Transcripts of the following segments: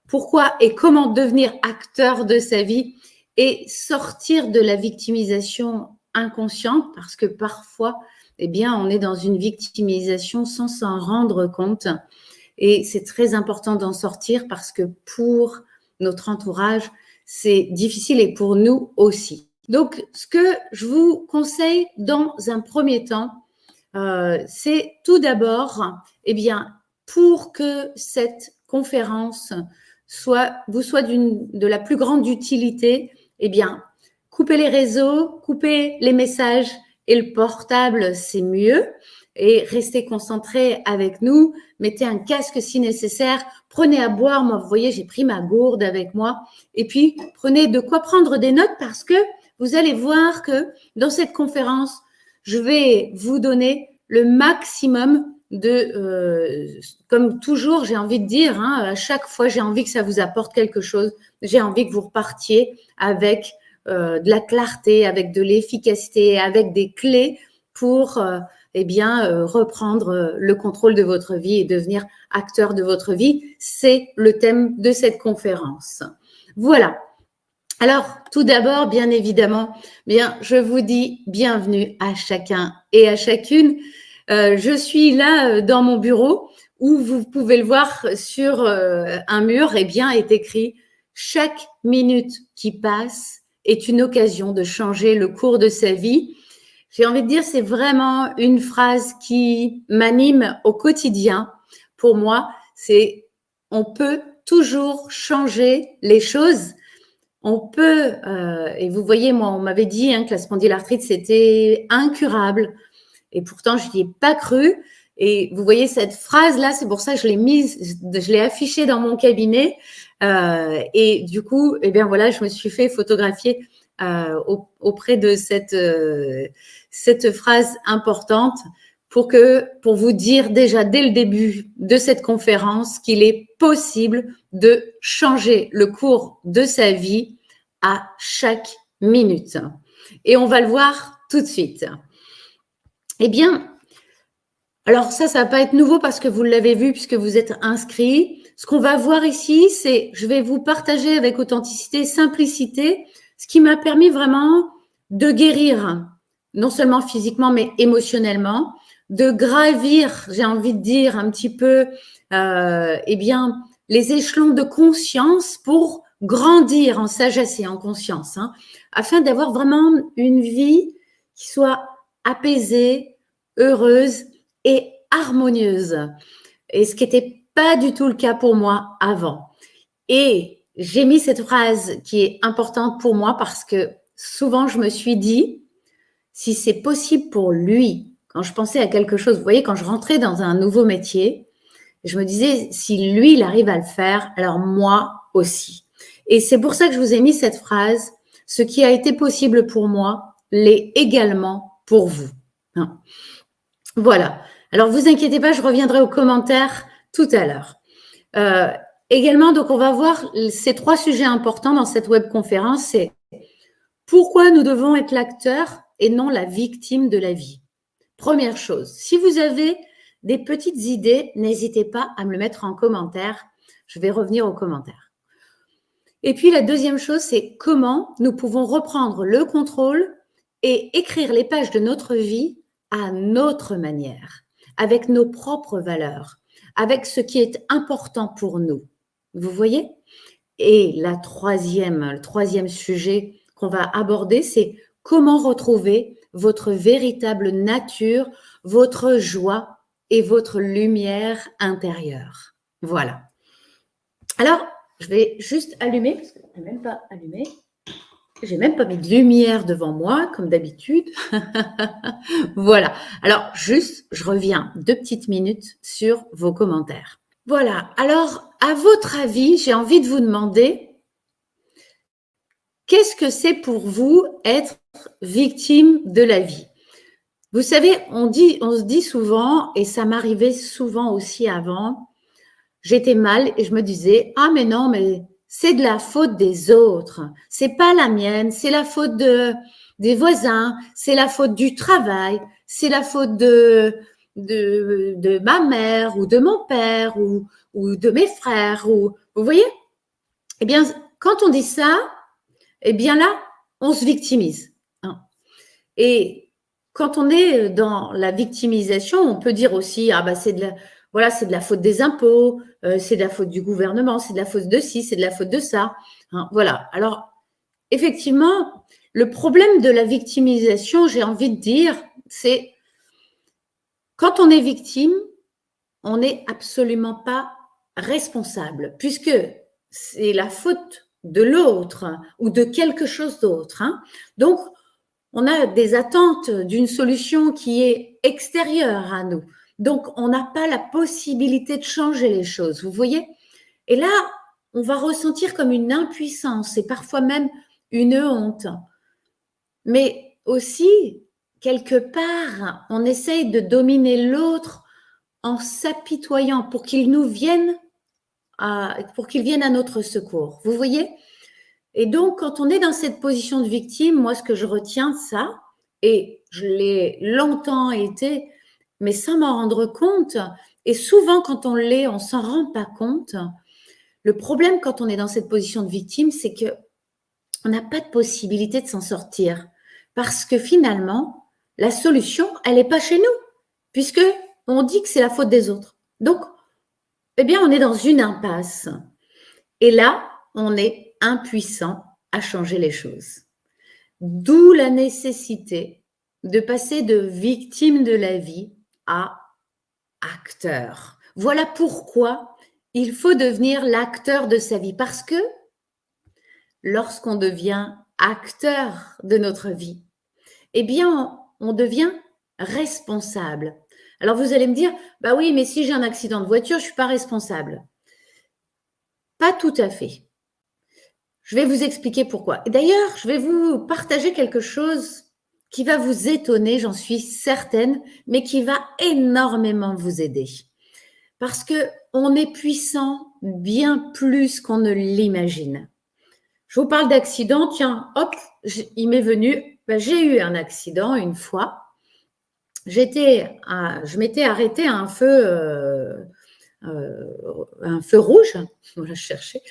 pourquoi et comment devenir acteur de sa vie et sortir de la victimisation inconsciente, parce que parfois, eh bien, on est dans une victimisation sans s'en rendre compte. Et c'est très important d'en sortir parce que pour notre entourage, c'est difficile et pour nous aussi. Donc, ce que je vous conseille dans un premier temps, c'est tout d'abord, eh bien, pour que cette conférence vous soit de la plus grande utilité, eh bien, coupez les réseaux, coupez les messages et le portable, c'est mieux. Et restez concentrés avec nous. Mettez un casque si nécessaire. Prenez à boire. Moi, vous voyez, j'ai pris ma gourde avec moi. Et puis, prenez de quoi prendre des notes parce que vous allez voir que dans cette conférence, je vais vous donner le maximum comme toujours, j'ai envie de dire, à chaque fois, j'ai envie que ça vous apporte quelque chose. J'ai envie que vous repartiez avec de la clarté, avec de l'efficacité, avec des clés pour reprendre le contrôle de votre vie et devenir acteur de votre vie. C'est le thème de cette conférence. Voilà. Alors, tout d'abord, bien évidemment, je vous dis bienvenue à chacun et à chacune. Je suis là dans mon bureau où vous pouvez le voir sur un mur, est écrit « Chaque minute qui passe est une occasion de changer le cours de sa vie ». J'ai envie de dire, c'est vraiment une phrase qui m'anime au quotidien. Pour moi, c'est on peut toujours changer les choses. On peut, et vous voyez, moi, on m'avait dit que la spondylarthrite, c'était incurable. Et pourtant, je n'y ai pas cru. Et vous voyez cette phrase-là, c'est pour ça que je l'ai affichée dans mon cabinet. Et du coup, je me suis fait photographier auprès de cette phrase importante pour vous dire déjà dès le début de cette conférence qu'il est possible de changer le cours de sa vie à chaque minute. Et on va le voir tout de suite. Alors ça va pas être nouveau parce que vous l'avez vu puisque vous êtes inscrits. Ce qu'on va voir ici, je vais vous partager avec authenticité et simplicité ce qui m'a permis vraiment de guérir, non seulement physiquement, mais émotionnellement, de gravir, j'ai envie de dire, un petit peu, les échelons de conscience pour grandir en sagesse et en conscience, afin d'avoir vraiment une vie qui soit apaisée, heureuse et harmonieuse. Et ce qui n'était pas du tout le cas pour moi avant. Et j'ai mis cette phrase qui est importante pour moi parce que souvent je me suis dit, si c'est possible pour lui, quand je pensais à quelque chose, vous voyez, quand je rentrais dans un nouveau métier, je me disais, si lui, il arrive à le faire, alors moi aussi. Et c'est pour ça que je vous ai mis cette phrase, ce qui a été possible pour moi l'est également pour vous. Voilà. Alors, vous inquiétez pas, je reviendrai aux commentaires tout à l'heure. Également, donc, on va voir ces 3 sujets importants dans cette webconférence. C'est pourquoi nous devons être l'acteur et non la victime de la vie. Première chose, si vous avez des petites idées, n'hésitez pas à me le mettre en commentaire. Je vais revenir aux commentaires. Et puis, la deuxième chose, c'est comment nous pouvons reprendre le contrôle et écrire les pages de notre vie à notre manière, avec nos propres valeurs, avec ce qui est important pour nous. Vous voyez? Et le troisième sujet qu'on va aborder, c'est comment retrouver votre véritable nature, votre joie et votre lumière intérieure. Voilà. Alors, je vais juste allumer, parce que je n'ai même pas allumé. J'ai même pas mis de lumière devant moi, comme d'habitude. Voilà. Alors, juste, je reviens 2 petites minutes sur vos commentaires. Voilà. Alors, à votre avis, j'ai envie de vous demander, qu'est-ce que c'est pour vous être victime de la vie? Vous savez, on se dit souvent, et ça m'arrivait souvent aussi avant, j'étais mal et je me disais, ah mais non, mais c'est de la faute des autres, c'est pas la mienne, c'est la faute des voisins, c'est la faute du travail, c'est la faute de ma mère ou de mon père ou de mes frères. Vous voyez? Eh bien, quand on dit ça, eh bien là, on se victimise. Hein. Et quand on est dans la victimisation, on peut dire aussi, ah bah c'est de la faute des impôts, c'est de la faute du gouvernement, c'est de la faute de ci, c'est de la faute de ça. Hein, voilà. Alors, effectivement, le problème de la victimisation, j'ai envie de dire, c'est quand on est victime, on n'est absolument pas responsable, puisque c'est la faute de l'autre ou de quelque chose d'autre. Hein. Donc, on a des attentes d'une solution qui est extérieure à nous. Donc, on n'a pas la possibilité de changer les choses, vous voyez? Et là, on va ressentir comme une impuissance et parfois même une honte. Mais aussi, quelque part, on essaye de dominer l'autre en s'apitoyant pour qu'il vienne à notre secours. Vous voyez? Et donc, quand on est dans cette position de victime, moi, ce que je retiens de ça, et je l'ai longtemps été, mais sans m'en rendre compte, et souvent quand on l'est, on ne s'en rend pas compte. Le problème quand on est dans cette position de victime, c'est qu'on n'a pas de possibilité de s'en sortir. Parce que finalement, la solution, elle n'est pas chez nous, puisque on dit que c'est la faute des autres. Donc, eh bien, on est dans une impasse. Et là, on est impuissant à changer les choses. D'où la nécessité de passer de victime de la vie à acteur. Voilà pourquoi il faut devenir l'acteur de sa vie. Parce que lorsqu'on devient acteur de notre vie, eh bien, on devient responsable. Alors, vous allez me dire, bah oui, mais si j'ai un accident de voiture, je ne suis pas responsable. Pas tout à fait. Je vais vous expliquer pourquoi. Et d'ailleurs, je vais vous partager quelque chose qui va vous étonner, j'en suis certaine, mais qui va énormément vous aider. Parce qu'on est puissant bien plus qu'on ne l'imagine. Je vous parle d'accident, tiens, hop, il m'est venu, j'ai eu un accident une fois. Je m'étais arrêtée à un feu rouge, voilà, je cherchais,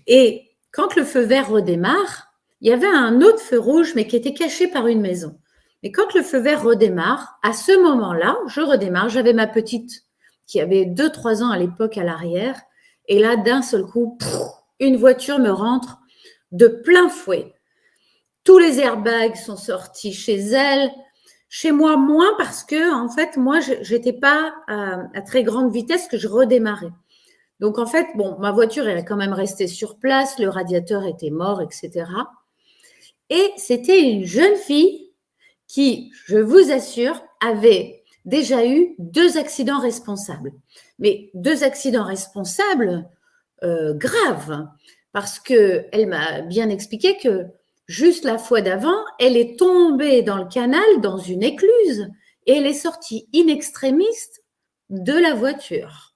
et quand le feu vert redémarre, il y avait un autre feu rouge, mais qui était caché par une maison. Et quand le feu vert redémarre, à ce moment-là, je redémarre, j'avais ma petite qui avait 2-3 ans à l'époque à l'arrière, et là, d'un seul coup, une voiture me rentre de plein fouet. Tous les airbags sont sortis chez elle, chez moi moins parce que, en fait, moi, je n'étais pas à très grande vitesse que je redémarrais. Donc, en fait, bon, ma voiture est quand même restée sur place, le radiateur était mort, etc. Et c'était une jeune fille qui, je vous assure, avait déjà eu 2 accidents responsables. Mais 2 accidents responsables graves, parce qu'elle m'a bien expliqué que juste la fois d'avant, elle est tombée dans le canal, dans une écluse, et elle est sortie in extremis de la voiture.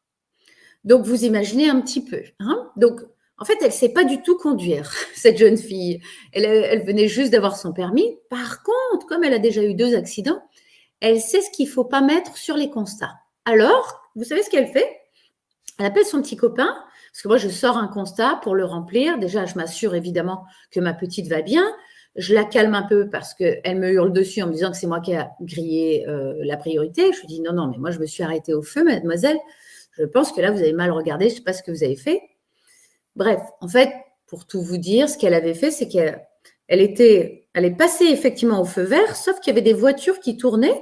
Donc, vous imaginez un petit peu. Hein. Donc, en fait, elle ne sait pas du tout conduire, cette jeune fille. Elle venait juste d'avoir son permis. Par contre, comme elle a déjà eu 2 accidents, elle sait ce qu'il ne faut pas mettre sur les constats. Alors, vous savez ce qu'elle fait? Elle appelle son petit copain, parce que moi, je sors un constat pour le remplir. Déjà, je m'assure évidemment que ma petite va bien. Je la calme un peu parce qu'elle me hurle dessus en me disant que c'est moi qui ai grillé la priorité. Je lui dis non, mais moi, je me suis arrêtée au feu, mademoiselle. Je pense que là, vous avez mal regardé, je ne sais pas ce que vous avez fait. Bref, en fait, pour tout vous dire, ce qu'elle avait fait, c'est qu'elle est passée effectivement au feu vert, sauf qu'il y avait des voitures qui tournaient.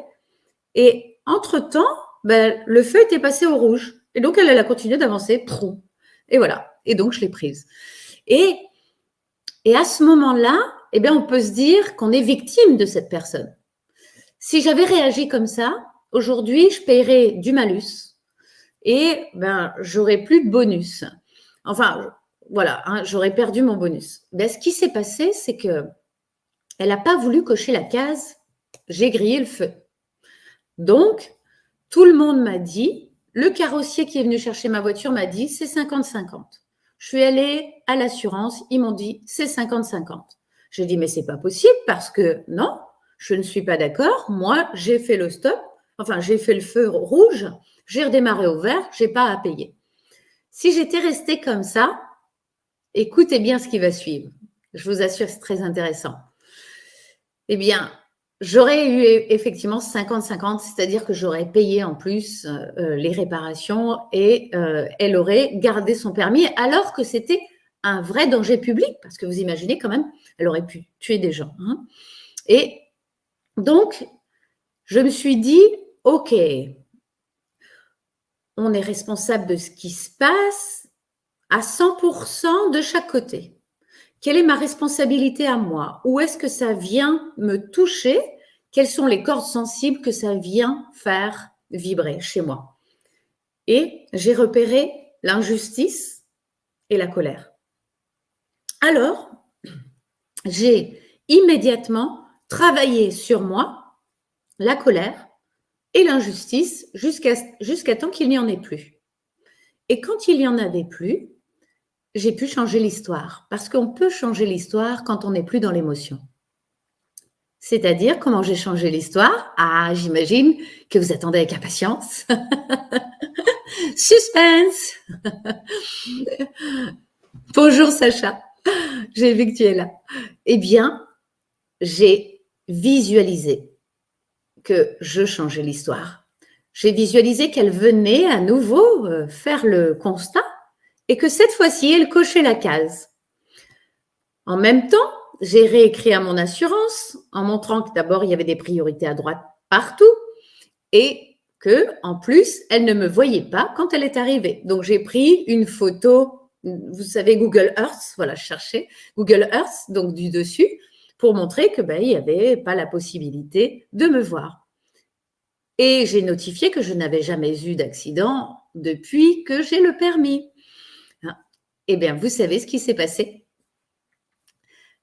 Et entre-temps, le feu était passé au rouge. Et donc, elle a continué d'avancer. Et voilà. Et donc, je l'ai prise. Et à ce moment-là, eh bien, on peut se dire qu'on est victime de cette personne. Si j'avais réagi comme ça, aujourd'hui, je paierais du malus. Et j'aurais plus de bonus. Enfin, voilà, hein, j'aurais perdu mon bonus. Ce qui s'est passé, c'est qu'elle n'a pas voulu cocher la case « j'ai grillé le feu ». Donc, tout le monde m'a dit, le carrossier qui est venu chercher ma voiture m'a dit « c'est 50-50 ». Je suis allée à l'assurance, ils m'ont dit « c'est 50-50 ». J'ai dit « mais c'est pas possible parce que non, je ne suis pas d'accord. Moi, j'ai fait le stop, enfin, j'ai fait le feu rouge ». J'ai redémarré au vert, je n'ai pas à payer. Si j'étais restée comme ça, écoutez bien ce qui va suivre. Je vous assure, c'est très intéressant. Eh bien, j'aurais eu effectivement 50-50, c'est-à-dire que j'aurais payé en plus les réparations et elle aurait gardé son permis alors que c'était un vrai danger public, parce que vous imaginez quand même, elle aurait pu tuer des gens. Hein. Et donc, je me suis dit, OK, on est responsable de ce qui se passe à 100% de chaque côté. Quelle est ma responsabilité à moi? Où est-ce que ça vient me toucher? Quelles sont les cordes sensibles que ça vient faire vibrer chez moi? Et j'ai repéré l'injustice et la colère. Alors, j'ai immédiatement travaillé sur moi, la colère et l'injustice jusqu'à temps qu'il n'y en ait plus. Et quand il n'y en avait plus, j'ai pu changer l'histoire. Parce qu'on peut changer l'histoire quand on n'est plus dans l'émotion. C'est-à-dire, comment j'ai changé l'histoire? Ah, j'imagine que vous attendez avec impatience. Suspense. Bonjour Sacha, j'ai vu que tu es là. Eh bien, j'ai visualisé que je changeais l'histoire. J'ai visualisé qu'elle venait à nouveau faire le constat et que cette fois-ci, elle cochait la case. En même temps, j'ai réécrit à mon assurance en montrant que d'abord, il y avait des priorités à droite partout et que, en plus, elle ne me voyait pas quand elle est arrivée. Donc, j'ai pris une photo, vous savez, Google Earth, voilà, je cherchais Google Earth, donc du dessus, pour montrer que il n'y avait pas la possibilité de me voir. Et j'ai notifié que je n'avais jamais eu d'accident depuis que j'ai le permis. Eh bien, vous savez ce qui s'est passé?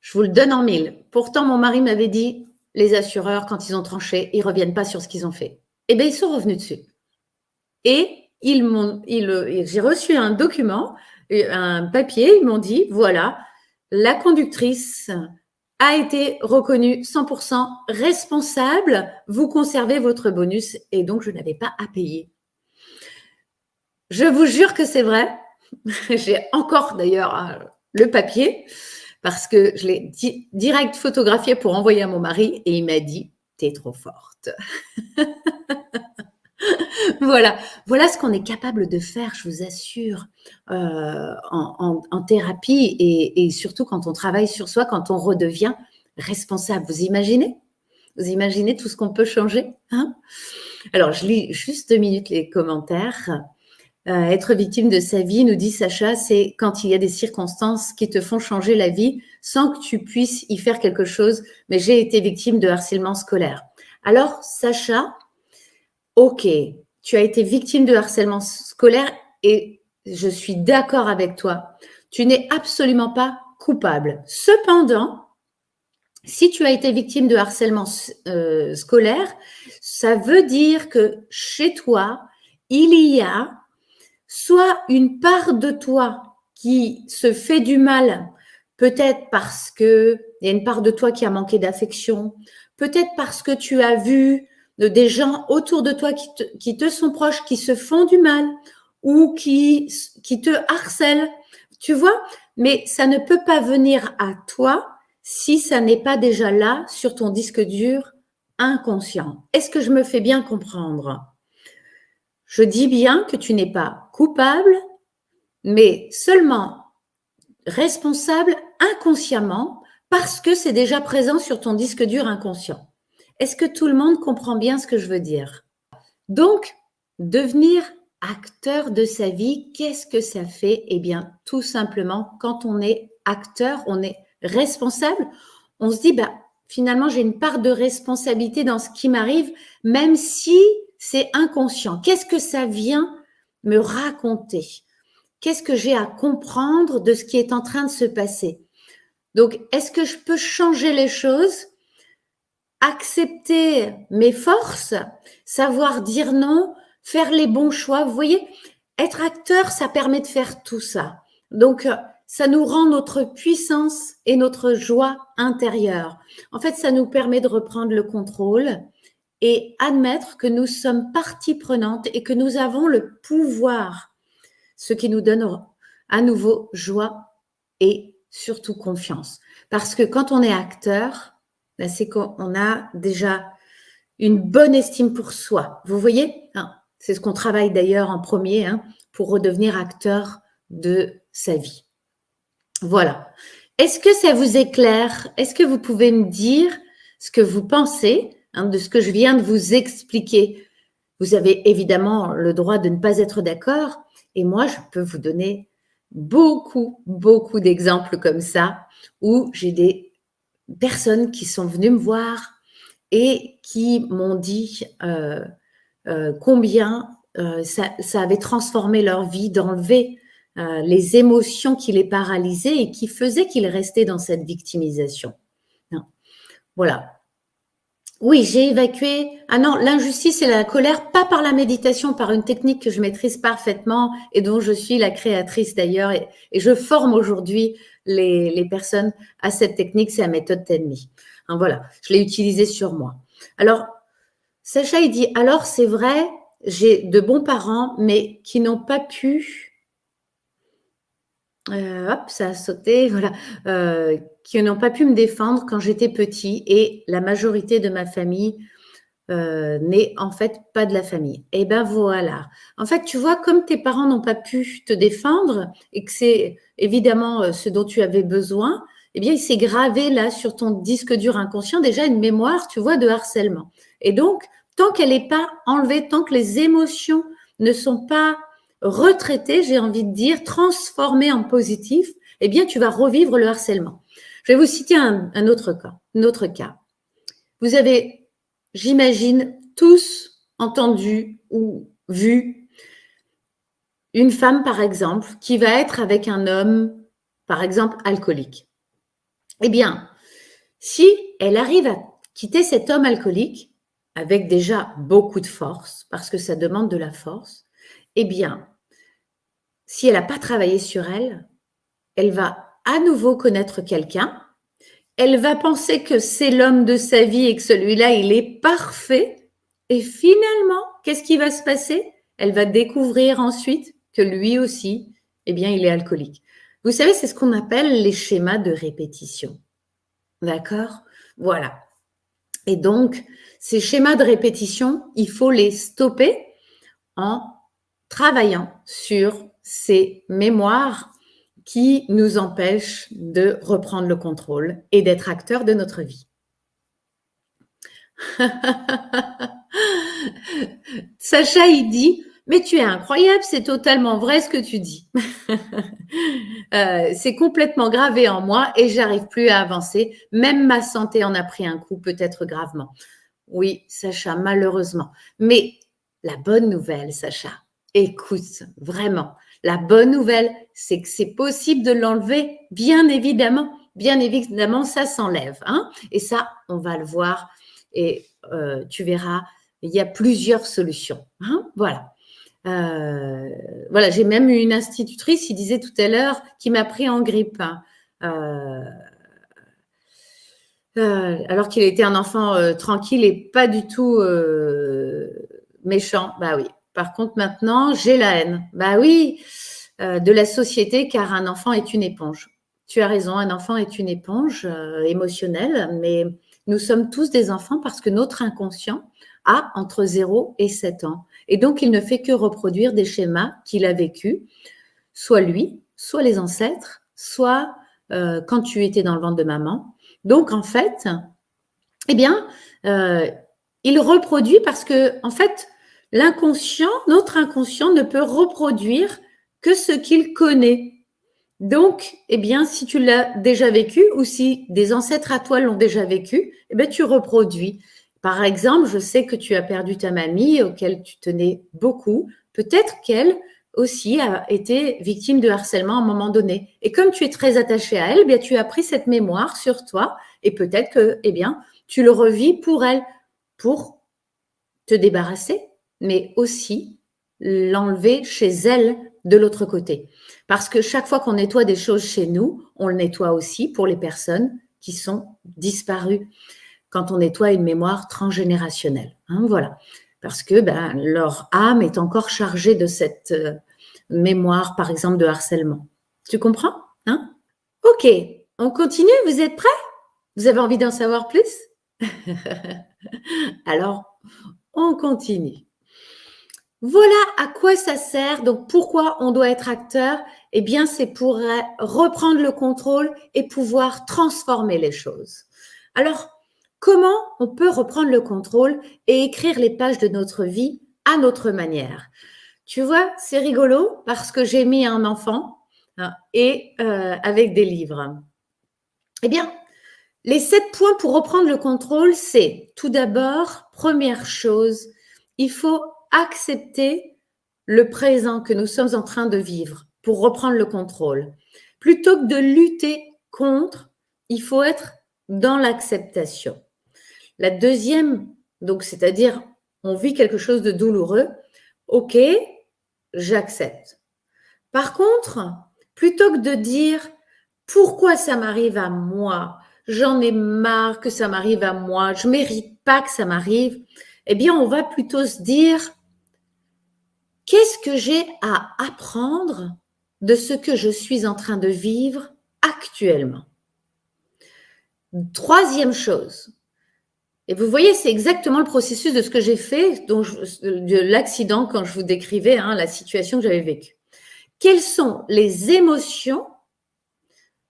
Je vous le donne en mille. Pourtant, mon mari m'avait dit, les assureurs, quand ils ont tranché, ils ne reviennent pas sur ce qu'ils ont fait. Eh bien, ils sont revenus dessus. Et j'ai reçu un document, un papier, ils m'ont dit, voilà, la conductrice a été reconnue 100% responsable, vous conservez votre bonus et donc je n'avais pas à payer. Je vous jure que c'est vrai. J'ai encore d'ailleurs le papier parce que je l'ai direct photographié pour envoyer à mon mari et il m'a dit, t'es trop forte. Voilà ce qu'on est capable de faire, je vous assure, en thérapie et surtout quand on travaille sur soi, quand on redevient responsable. Vous imaginez tout ce qu'on peut changer, hein? Alors, je lis juste 2 minutes les commentaires. Être victime de sa vie, nous dit Sacha, c'est quand il y a des circonstances qui te font changer la vie sans que tu puisses y faire quelque chose. Mais j'ai été victime de harcèlement scolaire. Alors, Sacha, OK, tu as été victime de harcèlement scolaire et je suis d'accord avec toi. Tu n'es absolument pas coupable. Cependant, si tu as été victime de harcèlement scolaire, ça veut dire que chez toi, il y a soit une part de toi qui se fait du mal, peut-être parce qu'il y a une part de toi qui a manqué d'affection, peut-être parce que tu as vu des gens autour de toi qui te sont proches, qui se font du mal ou qui te harcèlent, tu vois, mais ça ne peut pas venir à toi si ça n'est pas déjà là sur ton disque dur inconscient. Est-ce que je me fais bien comprendre? Je dis bien que tu n'es pas coupable, mais seulement responsable inconsciemment parce que c'est déjà présent sur ton disque dur inconscient. Est-ce que tout le monde comprend bien ce que je veux dire? Donc, devenir acteur de sa vie, qu'est-ce que ça fait? Eh bien, tout simplement, quand on est acteur, on est responsable, on se dit, finalement, j'ai une part de responsabilité dans ce qui m'arrive, même si c'est inconscient. Qu'est-ce que ça vient me raconter? Qu'est-ce que j'ai à comprendre de ce qui est en train de se passer? Donc, est-ce que je peux changer les choses, accepter mes forces, savoir dire non, faire les bons choix? Vous voyez, être acteur, ça permet de faire tout ça. Donc, ça nous rend notre puissance et notre joie intérieure. En fait, ça nous permet de reprendre le contrôle et admettre que nous sommes partie prenante et que nous avons le pouvoir, ce qui nous donne à nouveau joie et surtout confiance. Parce que quand on est acteur, ben, c'est qu'on a déjà une bonne estime pour soi. Vous voyez, hein, c'est ce qu'on travaille d'ailleurs en premier, hein, pour redevenir acteur de sa vie. Voilà. Est-ce que ça vous est clair? Est-ce que vous pouvez me dire ce que vous pensez, hein, de ce que je viens de vous expliquer? Vous avez évidemment le droit de ne pas être d'accord, et moi, je peux vous donner beaucoup, beaucoup d'exemples comme ça, où j'ai des personnes qui sont venues me voir et qui m'ont dit combien ça avait transformé leur vie, d'enlever les émotions qui les paralysaient et qui faisaient qu'ils restaient dans cette victimisation. Non. Voilà. Oui, j'ai évacué. Ah non, l'injustice et la colère, pas par la méditation, par une technique que je maîtrise parfaitement et dont je suis la créatrice d'ailleurs. Et je forme aujourd'hui les personnes à cette technique, c'est la méthode TENMI. Hein, voilà, je l'ai utilisée sur moi. Alors, Sacha, il dit, alors c'est vrai, j'ai de bons parents, mais qui n'ont pas pu, hop, ça a sauté, voilà, qui n'ont pas pu me défendre quand j'étais petit et la majorité de ma famille n'est en fait pas de la famille. Et ben voilà. En fait, tu vois, comme tes parents n'ont pas pu te défendre et que c'est évidemment ce dont tu avais besoin, eh bien, il s'est gravé là sur ton disque dur inconscient déjà une mémoire, tu vois, de harcèlement. Et donc, tant qu'elle n'est pas enlevée, tant que les émotions ne sont pas retraitées, j'ai envie de dire, transformées en positif, eh bien, tu vas revivre le harcèlement. Je vais vous citer un autre cas. Vous avez, j'imagine, tous entendu ou vu une femme, par exemple, qui va être avec un homme, par exemple, alcoolique. Eh bien, si elle arrive à quitter cet homme alcoolique, avec déjà beaucoup de force, parce que ça demande de la force, eh bien, si elle n'a pas travaillé sur elle, elle va à nouveau connaître quelqu'un, elle va penser que c'est l'homme de sa vie et que celui-là, il est parfait. Et finalement, qu'est-ce qui va se passer? Elle va découvrir ensuite que lui aussi, eh bien, il est alcoolique. Vous savez, c'est ce qu'on appelle les schémas de répétition. D'accord? Voilà. Et donc, ces schémas de répétition, il faut les stopper en travaillant sur ces mémoires qui nous empêchent de reprendre le contrôle et d'être acteurs de notre vie. Sacha, il dit, mais tu es incroyable, c'est totalement vrai ce que tu dis. C'est complètement gravé en moi et j'arrive plus à avancer. Même ma santé en a pris un coup, peut-être gravement. Oui, Sacha, malheureusement. Mais la bonne nouvelle, Sacha, écoute, vraiment, la bonne nouvelle, c'est que c'est possible de l'enlever, bien évidemment, ça s'enlève. Hein, et ça, on va le voir et tu verras, il y a plusieurs solutions. Hein, voilà. Voilà, j'ai même eu une institutrice, il disait tout à l'heure, qui m'a pris en grippe. Hein, alors qu'il était un enfant tranquille et pas du tout méchant. Bah oui. Par contre, maintenant, j'ai la haine. Bah oui, de la société, car un enfant est une éponge. Tu as raison, un enfant est une éponge émotionnelle, mais nous sommes tous des enfants parce que notre inconscient a entre 0 et 7 ans. Et donc, il ne fait que reproduire des schémas qu'il a vécus, soit lui, soit les ancêtres, soit quand tu étais dans le ventre de maman. Donc, en fait, eh bien, il reproduit parce que, en fait, l'inconscient, notre inconscient ne peut reproduire que ce qu'il connaît. Donc, eh bien, si tu l'as déjà vécu ou si des ancêtres à toi l'ont déjà vécu, eh bien, tu reproduis. Par exemple, je sais que tu as perdu ta mamie auquel tu tenais beaucoup. Peut-être qu'elle aussi a été victime de harcèlement à un moment donné. Et comme tu es très attaché à elle, eh bien, tu as pris cette mémoire sur toi et peut-être que, eh bien, tu le revis pour elle, pour te débarrasser, mais aussi l'enlever chez elle de l'autre côté. Parce que chaque fois qu'on nettoie des choses chez nous, on le nettoie aussi pour les personnes qui sont disparues quand on nettoie une mémoire transgénérationnelle. Hein, voilà. Parce que leur âme est encore chargée de cette mémoire, par exemple, de harcèlement. Tu comprends? Hein? Ok, on continue, vous êtes prêts? Vous avez envie d'en savoir plus? Alors, on continue. Voilà à quoi ça sert. Donc, pourquoi on doit être acteur? Eh bien, c'est pour reprendre le contrôle et pouvoir transformer les choses. Alors, comment on peut reprendre le contrôle et écrire les pages de notre vie à notre manière? Tu vois, c'est rigolo parce que j'ai mis un enfant et avec des livres. Eh bien, les 7 points pour reprendre le contrôle, c'est tout d'abord, première chose, il faut accepter le présent que nous sommes en train de vivre pour reprendre le contrôle. Plutôt que de lutter contre, il faut être dans l'acceptation. La deuxième, donc c'est-à-dire on vit quelque chose de douloureux, ok, j'accepte. Par contre, plutôt que de dire pourquoi ça m'arrive à moi, j'en ai marre que ça m'arrive à moi, je mérite pas que ça m'arrive, eh bien, on va plutôt se dire qu'est-ce que j'ai à apprendre de ce que je suis en train de vivre actuellement. Troisième chose, et vous voyez, c'est exactement le processus de ce que j'ai fait, de l'accident quand je vous décrivais la situation que j'avais vécue. Quelles sont les émotions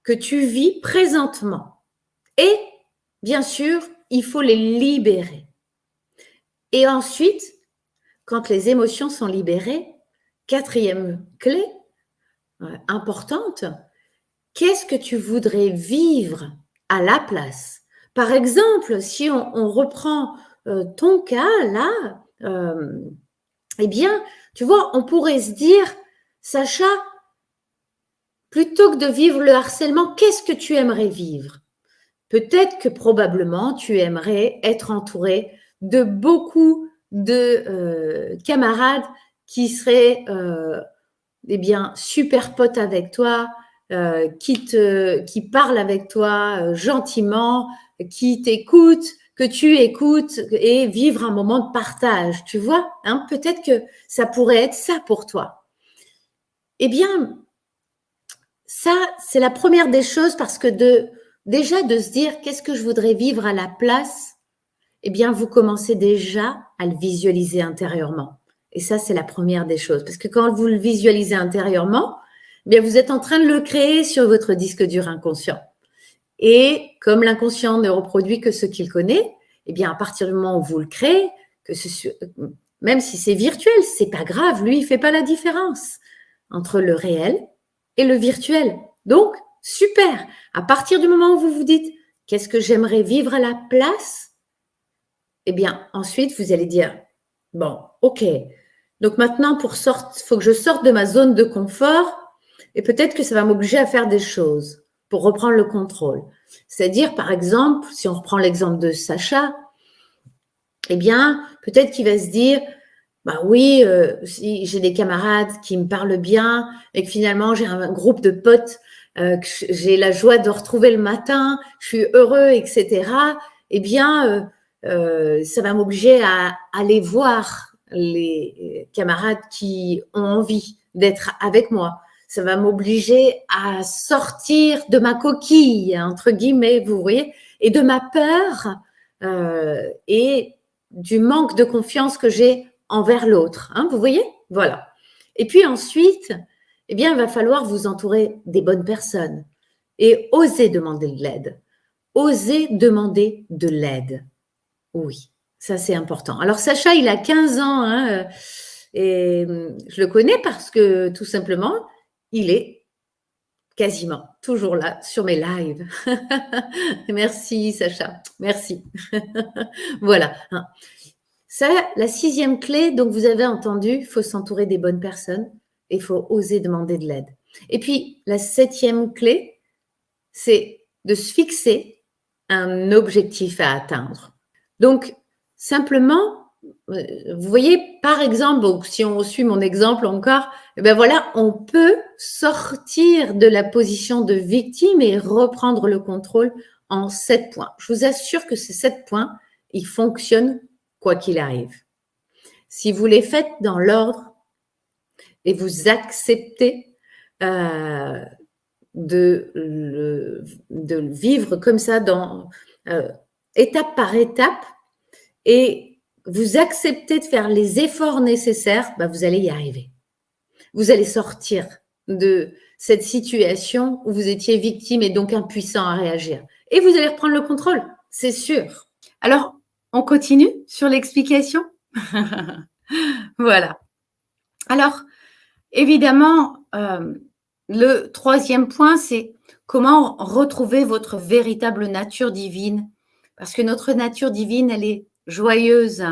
que tu vis présentement? Et bien sûr, il faut les libérer. Et ensuite, quand les émotions sont libérées, quatrième clé importante, qu'est-ce que tu voudrais vivre à la place? Par exemple, si on reprend ton cas là, eh bien, tu vois, on pourrait se dire, Sacha, plutôt que de vivre le harcèlement, qu'est-ce que tu aimerais vivre? Peut-être que probablement tu aimerais être entouré de beaucoup de camarades qui seraient eh bien super potes avec toi, qui parlent avec toi gentiment, qui t'écoutent, que tu écoutes et vivre un moment de partage, tu vois, hein, peut-être que ça pourrait être ça pour toi. Eh bien, ça, c'est la première des choses parce que déjà de se dire qu'est-ce que je voudrais vivre à la place, eh bien, vous commencez déjà à le visualiser intérieurement. Et ça, c'est la première des choses. Parce que quand vous le visualisez intérieurement, eh bien, vous êtes en train de le créer sur votre disque dur inconscient. Et comme l'inconscient ne reproduit que ce qu'il connaît, eh bien, à partir du moment où vous le créez, même si c'est virtuel, c'est pas grave. Lui, il fait pas la différence entre le réel et le virtuel. Donc, super. À partir du moment où vous vous dites, qu'est-ce que j'aimerais vivre à la place? Eh bien, ensuite, vous allez dire, bon, ok. Donc maintenant, faut que je sorte de ma zone de confort et peut-être que ça va m'obliger à faire des choses pour reprendre le contrôle. C'est-à-dire, par exemple, si on reprend l'exemple de Sacha, eh bien, peut-être qu'il va se dire, bah oui, si j'ai des camarades qui me parlent bien et que finalement j'ai un groupe de potes que j'ai la joie de retrouver le matin, je suis heureux, etc. Eh bien, ça va m'obliger à aller voir les camarades qui ont envie d'être avec moi. Ça va m'obliger à sortir de ma coquille, entre guillemets, vous voyez, et de ma peur et du manque de confiance que j'ai envers l'autre. Hein, vous voyez? Voilà. Et puis ensuite, eh bien, il va falloir vous entourer des bonnes personnes et oser demander de l'aide. Oser demander de l'aide. Oui, ça c'est important. Alors Sacha, il a 15 ans hein, et je le connais parce que tout simplement, il est quasiment toujours là sur mes lives. Merci Sacha, merci. Voilà. Ça, la 6e clé, donc vous avez entendu, il faut s'entourer des bonnes personnes et il faut oser demander de l'aide. Et puis, la 7e clé, c'est de se fixer un objectif à atteindre. Donc, simplement, vous voyez, par exemple, donc, si on suit mon exemple encore, eh ben voilà, on peut sortir de la position de victime et reprendre le contrôle en 7 points. Je vous assure que ces 7 points, ils fonctionnent quoi qu'il arrive. Si vous les faites dans l'ordre et vous acceptez, de le vivre comme ça, étape par étape, et vous acceptez de faire les efforts nécessaires, vous allez y arriver. Vous allez sortir de cette situation où vous étiez victime et donc impuissant à réagir. Et vous allez reprendre le contrôle, c'est sûr. Alors, on continue sur l'explication. Voilà. Alors, évidemment, le troisième point, c'est comment retrouver votre véritable nature divine. Parce que notre nature divine, elle est joyeuse,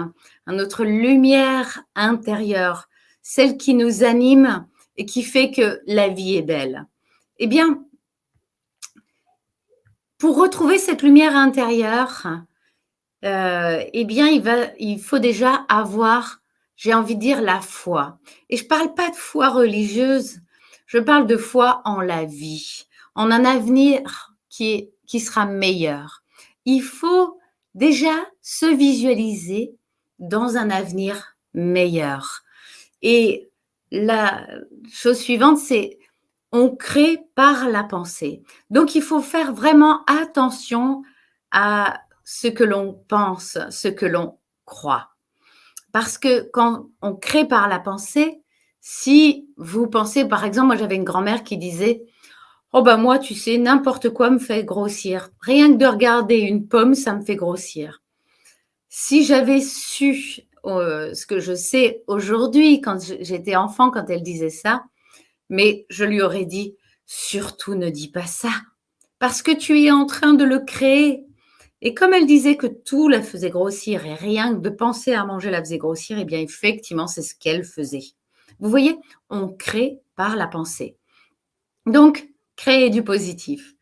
notre lumière intérieure, celle qui nous anime et qui fait que la vie est belle. Eh bien, pour retrouver cette lumière intérieure, eh bien, il faut déjà avoir, j'ai envie de dire, la foi. Et je ne parle pas de foi religieuse, je parle de foi en la vie, en un avenir qui sera meilleur. Il faut déjà se visualiser dans un avenir meilleur. Et la chose suivante, c'est on crée par la pensée. Donc, il faut faire vraiment attention à ce que l'on pense, ce que l'on croit. Parce que quand on crée par la pensée, si vous pensez, par exemple, moi j'avais une grand-mère qui disait « Oh moi, tu sais, n'importe quoi me fait grossir. Rien que de regarder une pomme, ça me fait grossir. » Si j'avais su ce que je sais aujourd'hui, quand j'étais enfant, quand elle disait ça, mais je lui aurais dit « Surtout ne dis pas ça, parce que tu es en train de le créer. » Et comme elle disait que tout la faisait grossir et rien que de penser à manger la faisait grossir, eh bien effectivement, c'est ce qu'elle faisait. Vous voyez, on crée par la pensée. Donc, créer du positif.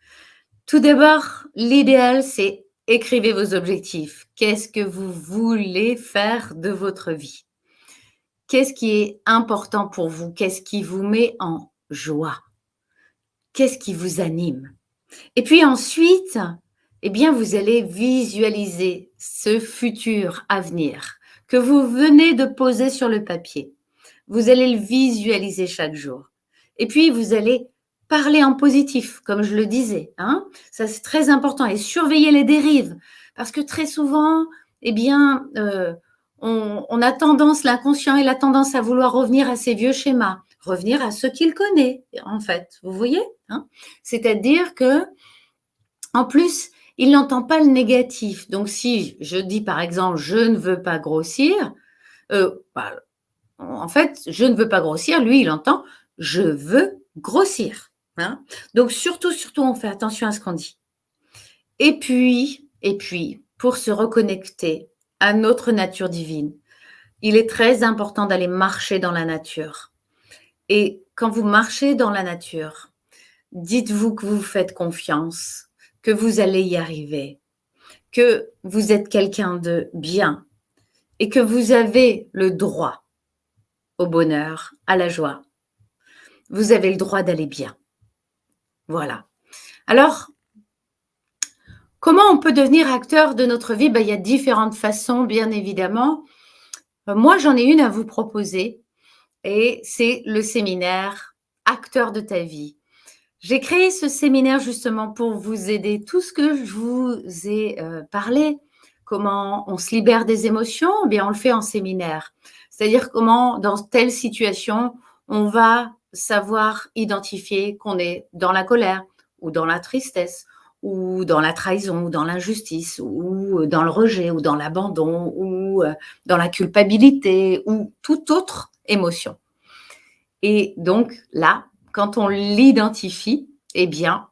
Tout d'abord, l'idéal, c'est écrivez vos objectifs. Qu'est-ce que vous voulez faire de votre vie? Qu'est-ce qui est important pour vous? Qu'est-ce qui vous met en joie? Qu'est-ce qui vous anime? Et puis ensuite, eh bien, vous allez visualiser ce futur à venir que vous venez de poser sur le papier. Vous allez le visualiser chaque jour. Et puis, vous allez parler en positif, comme je le disais. Ça, c'est très important. Et surveiller les dérives. Parce que très souvent, eh bien, on a tendance, l'inconscient, il a tendance à vouloir revenir à ses vieux schémas, revenir à ce qu'il connaît, en fait. Vous voyez, c'est-à-dire que en plus, il n'entend pas le négatif. Donc, si je dis, par exemple, je ne veux pas grossir, en fait, je ne veux pas grossir, lui, il entend, je veux grossir. Donc, surtout, on fait attention à ce qu'on dit. Et puis, pour se reconnecter à notre nature divine, il est très important d'aller marcher dans la nature. Et quand vous marchez dans la nature, dites-vous que vous faites confiance, que vous allez y arriver, que vous êtes quelqu'un de bien et que vous avez le droit au bonheur, à la joie. Vous avez le droit d'aller bien. Voilà. Alors, comment on peut devenir acteur de notre vie? Il y a différentes façons, bien évidemment. Moi, j'en ai une à vous proposer et c'est le séminaire Acteur de ta vie. J'ai créé ce séminaire justement pour vous aider. Tout ce que je vous ai parlé, comment on se libère des émotions, eh bien on le fait en séminaire. C'est-à-dire comment, dans telle situation, on va savoir identifier qu'on est dans la colère ou dans la tristesse ou dans la trahison ou dans l'injustice ou dans le rejet ou dans l'abandon ou dans la culpabilité ou toute autre émotion. Et donc là, quand on l'identifie, eh bien,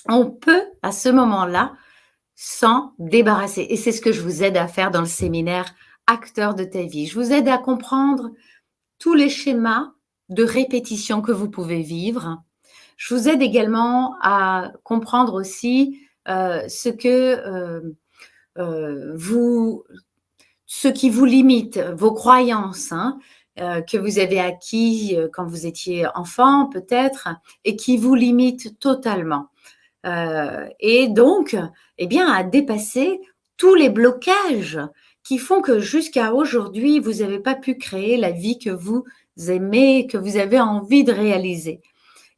on peut à ce moment-là s'en débarrasser. Et c'est ce que je vous aide à faire dans le séminaire Acteur de ta vie. Je vous aide à comprendre tous les schémas de répétition que vous pouvez vivre. Je vous aide également à comprendre aussi ce qui vous limite, vos croyances, que vous avez acquis quand vous étiez enfant peut-être et qui vous limitent totalement. Et donc, eh bien, à dépasser tous les blocages qui font que jusqu'à aujourd'hui, vous n'avez pas pu créer la vie que vous aimez, que vous avez envie de réaliser.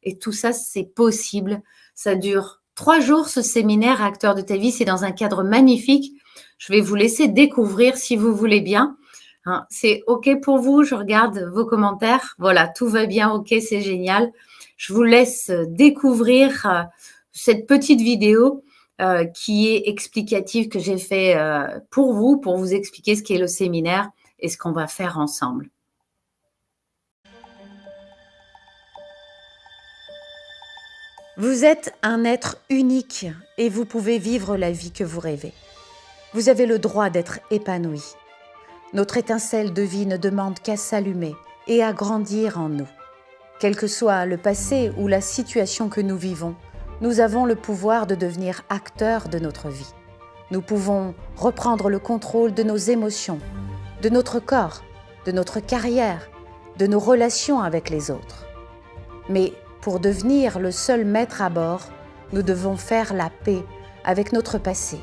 Et tout ça, c'est possible. Ça dure 3 jours, ce séminaire Acteur de ta vie. C'est dans un cadre magnifique. Je vais vous laisser découvrir si vous voulez bien. Hein, c'est OK pour vous? Je regarde vos commentaires. Voilà, tout va bien. OK, c'est génial. Je vous laisse découvrir cette petite vidéo qui est explicative que j'ai fait pour vous expliquer ce qu'est le séminaire et ce qu'on va faire ensemble. Vous êtes un être unique et vous pouvez vivre la vie que vous rêvez. Vous avez le droit d'être épanoui. Notre étincelle de vie ne demande qu'à s'allumer et à grandir en nous. Quel que soit le passé ou la situation que nous vivons, nous avons le pouvoir de devenir acteurs de notre vie. Nous pouvons reprendre le contrôle de nos émotions, de notre corps, de notre carrière, de nos relations avec les autres. Mais pour devenir le seul maître à bord, nous devons faire la paix avec notre passé,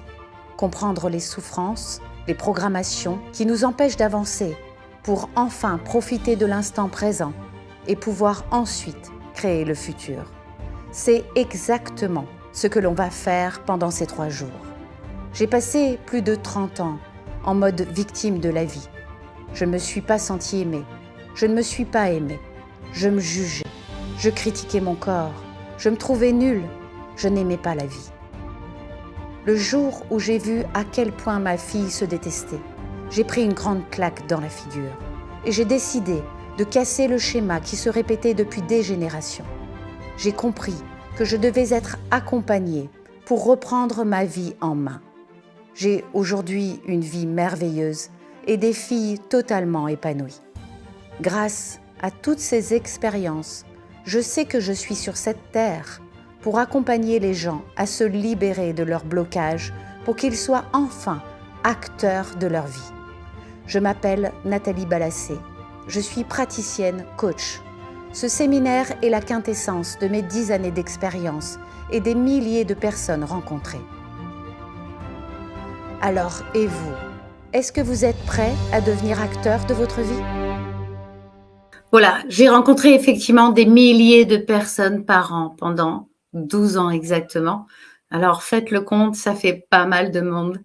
comprendre les souffrances, les programmations qui nous empêchent d'avancer pour enfin profiter de l'instant présent et pouvoir ensuite créer le futur. C'est exactement ce que l'on va faire pendant ces 3 jours. J'ai passé plus de 30 ans en mode victime de la vie. Je ne me suis pas sentie aimée, je ne me suis pas aimée, je me jugeais, je critiquais mon corps, je me trouvais nulle, je n'aimais pas la vie. Le jour où j'ai vu à quel point ma fille se détestait, j'ai pris une grande claque dans la figure et j'ai décidé de casser le schéma qui se répétait depuis des générations. J'ai compris que je devais être accompagnée pour reprendre ma vie en main. J'ai aujourd'hui une vie merveilleuse et des filles totalement épanouies. Grâce à toutes ces expériences, je sais que je suis sur cette terre pour accompagner les gens à se libérer de leurs blocages pour qu'ils soient enfin acteurs de leur vie. Je m'appelle Nathalie Balassé. Je suis praticienne coach. Ce séminaire est la quintessence de mes 10 années d'expérience et des milliers de personnes rencontrées. Alors, et vous? Est-ce que vous êtes prêts à devenir acteur de votre vie? Voilà, j'ai rencontré effectivement des milliers de personnes par an pendant 12 ans exactement. Alors faites le compte, ça fait pas mal de monde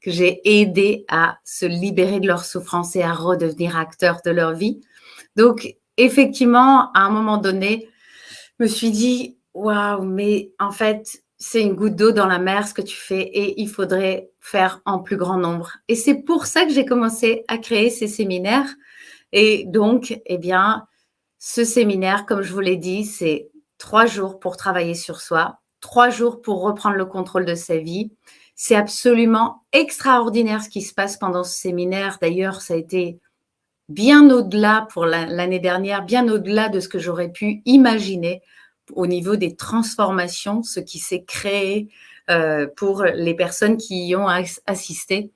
que j'ai aidé à se libérer de leurs souffrances et à redevenir acteurs de leur vie. Donc effectivement, à un moment donné, je me suis dit, waouh, mais en fait, c'est une goutte d'eau dans la mer ce que tu fais et il faudrait faire en plus grand nombre. Et c'est pour ça que j'ai commencé à créer ces séminaires. Et donc, eh bien, ce séminaire, comme je vous l'ai dit, c'est 3 jours pour travailler sur soi, 3 jours pour reprendre le contrôle de sa vie. C'est absolument extraordinaire ce qui se passe pendant ce séminaire. D'ailleurs, ça a été bien au-delà pour l'année dernière, bien au-delà de ce que j'aurais pu imaginer au niveau des transformations, ce qui s'est créé pour les personnes qui y ont assisté.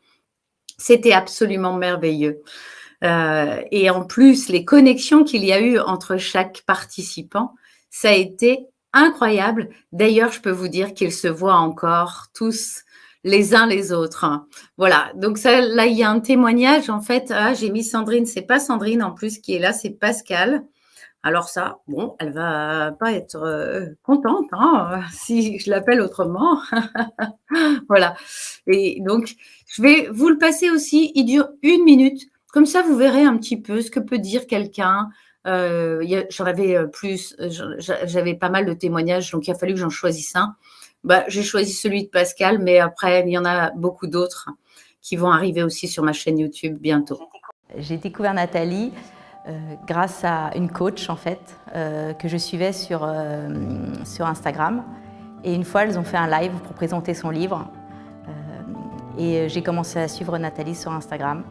C'était absolument merveilleux. Et en plus, les connexions qu'il y a eu entre chaque participant, ça a été incroyable. D'ailleurs, je peux vous dire qu'ils se voient encore tous les uns les autres. Voilà, donc ça, là, il y a un témoignage. En fait, j'ai mis Sandrine, c'est pas Sandrine en plus qui est là, c'est Pascal. Alors ça, bon, elle va pas être contente si je l'appelle autrement. Voilà. Et donc, je vais vous le passer aussi. Il dure 1 minute. Comme ça, vous verrez un petit peu ce que peut dire quelqu'un. J'avais pas mal de témoignages, donc il a fallu que j'en choisisse un. J'ai choisi celui de Pascal, mais après, il y en a beaucoup d'autres qui vont arriver aussi sur ma chaîne YouTube bientôt. J'ai découvert Nathalie grâce à une coach en fait que je suivais sur Instagram. Et une fois, elles ont fait un live pour présenter son livre. Et j'ai commencé à suivre Nathalie sur Instagram.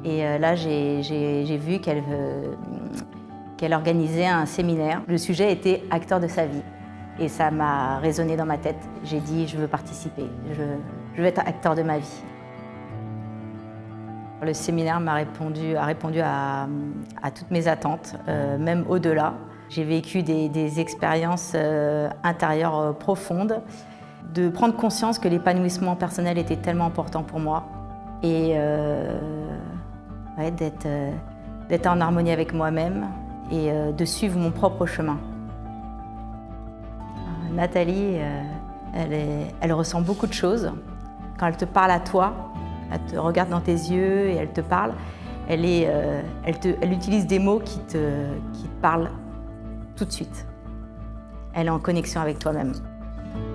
Et là, j'ai vu qu'elle organisait un séminaire. Le sujet était acteur de sa vie. Et ça m'a résonné dans ma tête. J'ai dit, je veux participer, je veux être acteur de ma vie. Le séminaire a répondu à toutes mes attentes, même au-delà. J'ai vécu des expériences intérieures profondes, de prendre conscience que l'épanouissement personnel était tellement important pour moi et d'être en harmonie avec moi-même et de suivre mon propre chemin. Nathalie, elle ressent beaucoup de choses. Quand elle te parle à toi, elle te regarde dans tes yeux et elle te parle, elle utilise des mots qui te parlent tout de suite. Elle est en connexion avec toi-même.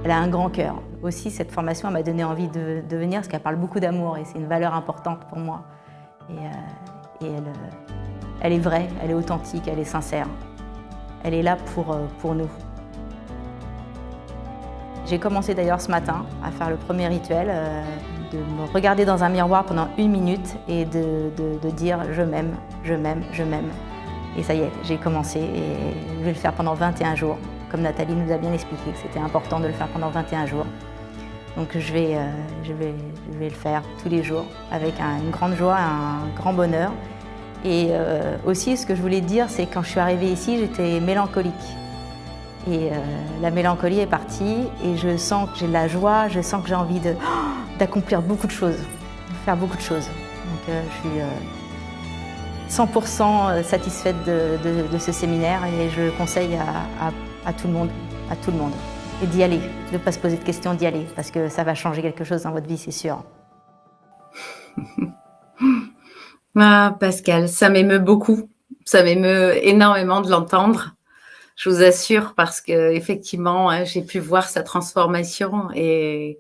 Elle a un grand cœur. Aussi, cette formation m'a donné envie de venir parce qu'elle parle beaucoup d'amour et c'est une valeur importante pour moi. Et elle est vraie, elle est authentique, elle est sincère. Elle est là pour nous. J'ai commencé d'ailleurs ce matin à faire le premier rituel, de me regarder dans un miroir pendant 1 minute et de dire « je m'aime, je m'aime, je m'aime ». Et ça y est, j'ai commencé et je vais le faire pendant 21 jours. Comme Nathalie nous a bien expliqué que c'était important de le faire pendant 21 jours. Donc je vais le faire tous les jours avec une grande joie, un grand bonheur. Et aussi, ce que je voulais dire, c'est que quand je suis arrivée ici, j'étais mélancolique. Et la mélancolie est partie et je sens que j'ai de la joie, je sens que j'ai envie d'accomplir beaucoup de choses, de faire beaucoup de choses. Donc je suis 100% satisfaite de ce séminaire et je conseille à tout le monde, et d'y aller, de ne pas se poser de questions, d'y aller, parce que ça va changer quelque chose dans votre vie, c'est sûr. Ah, Pascal, ça m'émeut beaucoup, ça m'émeut énormément de l'entendre. Je vous assure, parce que effectivement, j'ai pu voir sa transformation et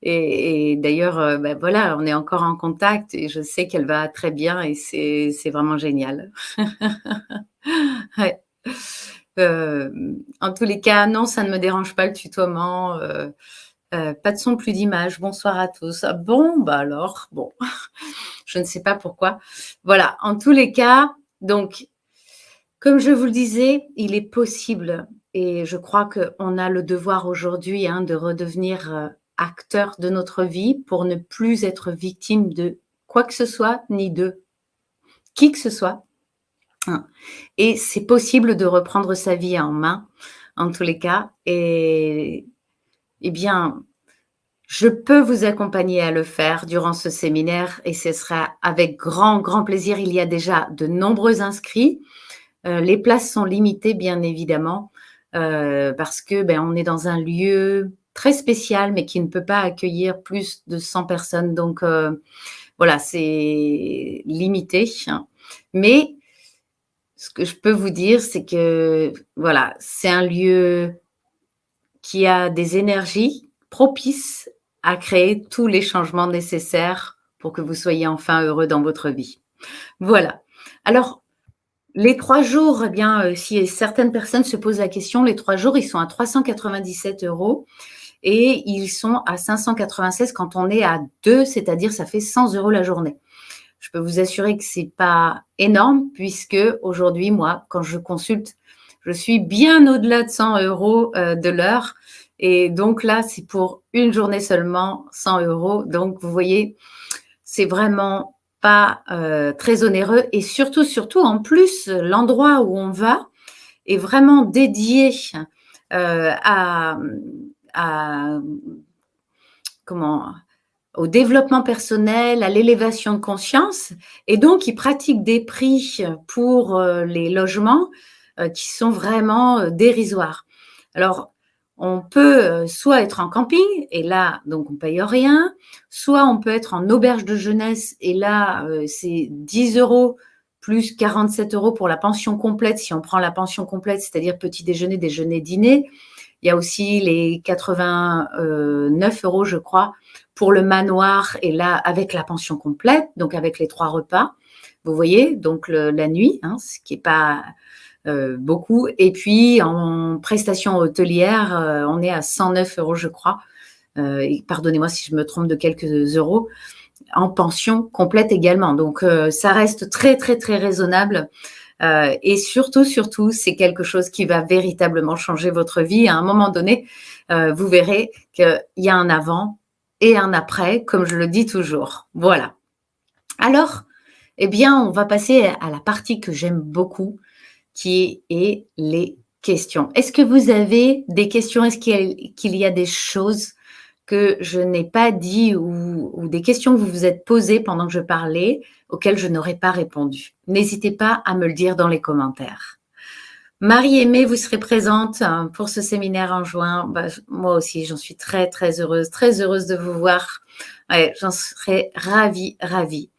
d'ailleurs, ben voilà, on est encore en contact et je sais qu'elle va très bien et c'est vraiment génial. Ouais. En tous les cas, non, ça ne me dérange pas le tutoiement. Pas de son, plus d'image. Bonsoir à tous. Ah bon, bah alors, bon, je ne sais pas pourquoi. Voilà, en tous les cas, donc, comme je vous le disais, il est possible, et je crois qu'on a le devoir aujourd'hui de redevenir acteur de notre vie pour ne plus être victime de quoi que ce soit, ni de qui que ce soit. Et c'est possible de reprendre sa vie en main, en tous les cas. Et eh bien, je peux vous accompagner à le faire durant ce séminaire et ce sera avec grand, grand plaisir. Il y a déjà de nombreux inscrits. Les places sont limitées, bien évidemment, parce que on est dans un lieu très spécial, mais qui ne peut pas accueillir plus de 100 personnes. Donc, voilà, c'est limité. Mais ce que je peux vous dire, c'est que voilà, c'est un lieu qui a des énergies propices à créer tous les changements nécessaires pour que vous soyez enfin heureux dans votre vie. Voilà. Alors, les 3 jours, si certaines personnes se posent la question, les 3 jours, ils sont à 397 € et ils sont à 596 quand on est à 2, c'est-à-dire ça fait 100 € la journée. Je peux vous assurer que c'est pas énorme puisque aujourd'hui, moi, quand je consulte, je suis bien au-delà de 100 € de l'heure. Et donc là, c'est pour une journée seulement, 100 €. Donc, vous voyez, c'est vraiment pas très onéreux. Et surtout, en plus, l'endroit où on va est vraiment dédié au développement personnel, à l'élévation de conscience. Et donc, ils pratiquent des prix pour les logements qui sont vraiment dérisoires. Alors, on peut soit être en camping, et là, donc, on ne paye rien, soit on peut être en auberge de jeunesse, et là, c'est 10 € plus 47 € pour la pension complète, si on prend la pension complète, c'est-à-dire petit déjeuner, déjeuner, dîner. Il y a aussi les 89 € je crois, pour le manoir, et là, avec la pension complète, donc avec les 3 repas, vous voyez, donc la nuit, ce qui n'est pas beaucoup. Et puis, en prestation hôtelière, on est à 109 € je crois, et pardonnez-moi si je me trompe de quelques euros, en pension complète également. Donc, ça reste très, très, très raisonnable. Et surtout, c'est quelque chose qui va véritablement changer votre vie. À un moment donné, vous verrez qu'il y a un avant et un après, comme je le dis toujours. Voilà. Alors, on va passer à la partie que j'aime beaucoup, qui est les questions. Est-ce que vous avez des questions? Est-ce qu'il y a des choses que je n'ai pas dit ou des questions que vous vous êtes posées pendant que je parlais, auxquelles je n'aurais pas répondu? N'hésitez pas à me le dire dans les commentaires. Marie-Aimée, vous serez présente pour ce séminaire en juin. Bah, moi aussi, j'en suis très, très heureuse de vous voir. Ouais, j'en serais ravie, ravie.